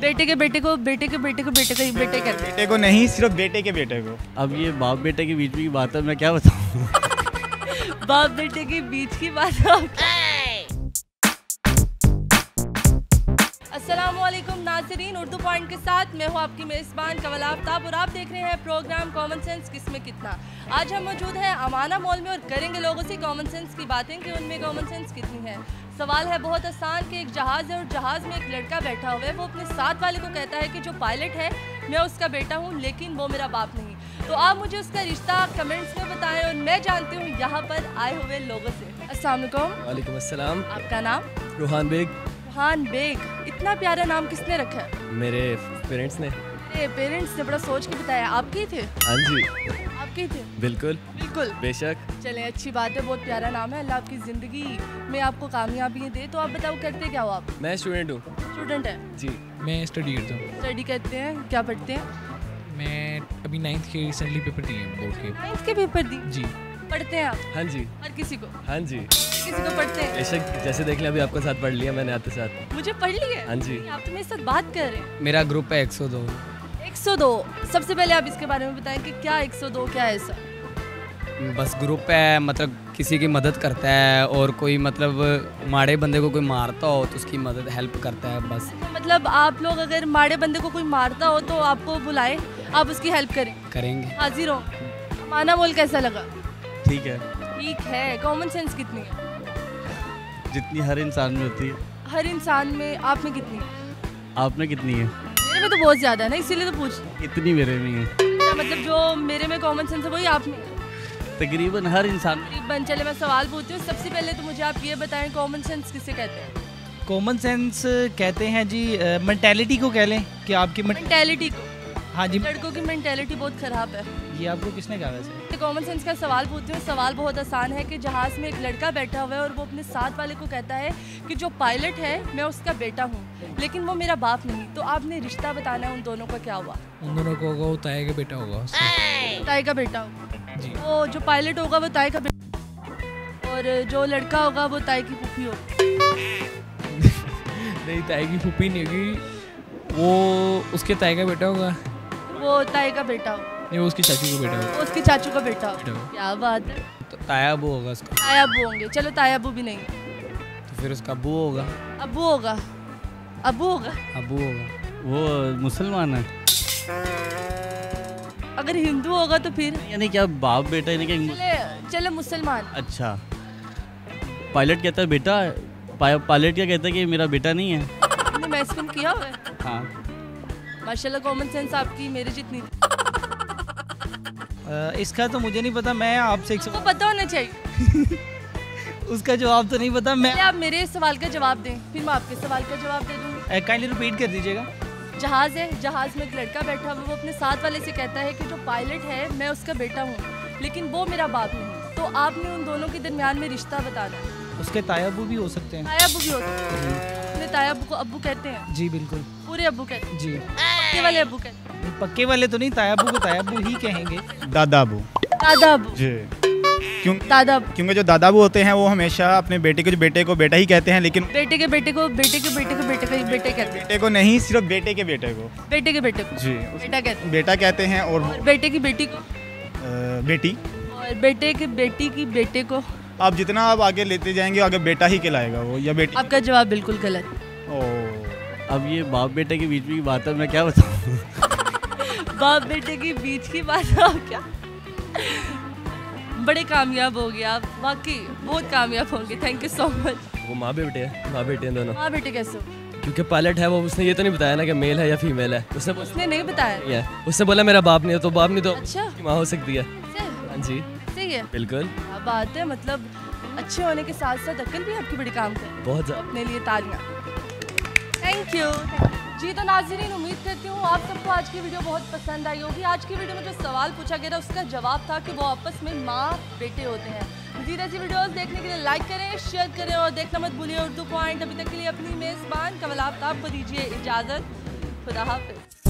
बेटे के बेटे को बेटे के बेटे को बेटे का बेटे कहते हैं। बेटे को नहीं, सिर्फ बेटे के बेटे को। अब ये बाप बेटे के बीच में की बात है, मैं क्या बताऊँ। बाप बेटे के बीच की बात है। अस्सलामुअलैकुम नाज़रीन, उर्दू पॉइंट के साथ मैं हूँ आपकी मेज़बान कमल आफ्ताब और आप देख रहे हैं प्रोग्राम कॉमन सेंस किसमें कितना। आज हम मौजूद हैं अमाना मॉल में और करेंगे लोगों से कॉमन सेंस की बातें कि उनमें कॉमन सेंस कितनी है। सवाल है बहुत आसान कि एक जहाज़ है और जहाज़ में एक लड़का बैठा हुआ है। वो अपने साथ वाले को कहता है कि जो पायलट है मैं उसका बेटा हूँ, लेकिन वो मेरा बाप नहीं। तो आप मुझे उसका रिश्ता कमेंट्स में बताएं और मैं जानती हूँ यहाँ पर आए हुए लोगों से। अस्सलाम वालेकुम। वालेकुम अस्सलाम। आपका नाम? रूहान बेग। रूहान बेग, इतना प्यारा नाम किसने रखा है? मेरे पेरेंट्स ने। पेरेंट्स ने बड़ा सोच के बताया। आपके ही थे? हाँ जी, आपके ही थे? बिल्कुल बिल्कुल, बेशक। चलें अच्छी बात है, बहुत प्यारा नाम है। अल्लाह आपकी ज़िंदगी में आपको कामयाबी दे। तो आप बताओ करते क्या हो आप? मैं स्टूडेंट हूँ। स्टूडेंट है जी, मैं स्टडी करता हूँ। स्टडी करते हैं, क्या पढ़ते हैं? मैं अभी 9th के रिसेंटली पेपर दिए हैं बोर्ड के। 9th के पेपर दी? जी। पढ़ते हैं आप? हाँ जी। हर किसी को? हाँ जी, किसी को पढ़ते हैं? बेशक। जैसे देख लें, अभी आपके साथ पढ़ लिया मैंने आते साथ। मुझे पढ़ लिया? हाँ जी। आप तो मेरे साथ बात कर रहे हैं। मेरा ग्रुप है 102। 102। सबसे पहले आप इसके बारे में बताएं कि क्या 102 क्या है ऐसा? बस ग्रुप है, मतलब किसी की मदद करता है और कोई मतलब माड़े बंदे को कोई मारता हो तो उसकी मदद हेल्प करता है बस। मतलब आप लोग अगर माड़े बंदे को कोई मारता हो तो आपको बुलाए, आप उसकी हेल्प करें? करेंगे। हाजिर हो। अमाना मोल कैसा लगा? ठीक है, ठीक है। कॉमन सेंस कितनी है? जितनी हर इंसान में होती है। हर इंसान में आप में कितनी है? आप में कितनी है? मेरे में तो बहुत ज़्यादा है ना, इसीलिए तो पूछ। इतनी मेरे में है। मतलब जो मेरे में कॉमन सेंस है वही आप में है? तकरीबन हर इंसान में। तकरीबन। चले मैं सवाल पूछती हूँ। सबसे पहले तो मुझे आप ये बताएं कॉमन सेंस किसे कहते हैं? कॉमन सेंस कहते हैं जी मेंटालिटी को कह लें कि आपकी मेंटालिटी को? हाँ जी। लड़कों की मेंटालिटी बहुत ख़राब है। ये आपको किसने कहा वैसे? तो कॉमन सेंस का सवाल पूछती हूँ। सवाल बहुत आसान है कि जहाज़ में एक लड़का बैठा हुआ है और वो अपने साथ वाले को कहता है कि जो पायलट है मैं उसका बेटा हूँ, लेकिन वो मेरा बाप नहीं। तो आपने रिश्ता बताना है उन दोनों का क्या हुआ? उन दोनों को होगा वो ताए का बेटा होगा उसका। ताए का बेटा होगा? जी। वो जो पायलट होगा वो ताए का बेटा और जो लड़का होगा वो ताए की फूफी होगी? नहीं, ताए की फूफी नहीं होगी, वो उसके ताए का बेटा होगा। वो ताए का बेटा होगा? नहीं, वो उसकी चाची का बेटा होगा। वो उसके चाचू का बेटा होगा? बेटा होगा। क्या बात है। तो ताया अबू होगा उसका। ताया अब्बू होंगे। चलो ताया अब्बू भी नहीं, तो फिर उसका अबू होगा। अब्बू होगा? अब्बू होगा? अबू होगा। वो मुसलमान है। अगर हिंदू होगा तो फिर? यानी क्या बाप बेटा, यानी क्या? चले मुसलमान। अच्छा, पायलट कहता है बेटा, पायलट क्या कहता है कि मेरा बेटा नहीं है। आपने मैथ किया हुआ है? हाँ। माशाल्लाह कॉमन सेंस आपकी मेरे जितनी। इसका तो मुझे नहीं पता, मैं आपसे एक तो पता होना चाहिए। उसका जवाब तो नहीं पता। मैं आप मेरे सवाल का जवाब दें, फिर मैं आपके सवाल का जवाब दे दूँगी। काइंडली रिपीट कर दीजिएगा। जहाज़ है, जहाज़ में एक लड़का बैठा हुआ, वो अपने साथ वाले से कहता है कि जो पायलट है मैं उसका बेटा हूँ, लेकिन वो मेरा बाप नहीं। तो आपने उन दोनों के दरमियान में रिश्ता बताना है। उसके ताया अब्बू भी हो सकते हैं। ताया अब्बू भी होते हैं? अपने ताया अब्बू को अब्बू कहते हैं? जी बिल्कुल। पूरे अब्बू कहते हैं? जी। पक्के वाले अब्बू कहते हैं? पक्के वाले तो नहीं, ताया अब्बू को ताया अब्बू ही कहेंगे। दादा अबू। दादा अब्बू? जी। दादा अब्बू? क्योंकि जो दादा अबू होते हैं वो हमेशा अपने बेटे के बेटे को बेटा ही कहते हैं, लेकिन बेटे के बेटे को बेटे के बेटे को बेटे का बेटे कहते हैं? बेटे को नहीं, सिर्फ बेटे के बेटे को। बेटे के बेटे को? जी। बेटा कहते हैं? बेटा कहते हैं। और बेटे की बेटी को? बेटी। और बेटे के बेटी की बेटे को? आप जितना आप आगे लेते जाएंगे आगे बेटा ही कहलाएगा वो, या बेटी। आपका जवाब बिल्कुल गलत। ओह। अब ये बाप बेटे के बीच में की बात है, मैं क्या बताऊँ। बाप बेटे के बीच की बात है क्या? बड़े कामयाब हो गए आप, वाकई बहुत कामयाब होंगे। Thank you so much. वो माँ बेटे हैं, माँ बेटे हैं दोनों। माँ बेटे कैसे हो? क्योंकि पायलट है वो, उसने ये तो नहीं बताया ना कि मेल है या फीमेल है। उसने नहीं बताया? उसने बोला मेरा बाप नहीं है, तो बाप नहीं तो अच्छा। माँ हो सकती है। सही? हाँ जी सही है। बिल्कुल। क्या बात है। मतलब अच्छे होने के साथ साथ अक्ल भी आपकी बड़ी काम कर। बहुत ज़्यादा। अपने लिए तालियां। Thank you. जी तो नाज़रीन, उम्मीद करती हूँ आप सबको आज की वीडियो बहुत पसंद आई होगी। आज की वीडियो में जो सवाल पूछा गया था उसका जवाब था कि वो आपस में माँ बेटे होते हैं। मज़ीद ऐसी वीडियोस देखने के लिए लाइक करें, शेयर करें और देखना मत भूलिए उर्दू पॉइंट। अभी तक के लिए अपनी मेज़बान कमल आफ्ताब को दीजिए इजाज़त। खुदा हाफिज़।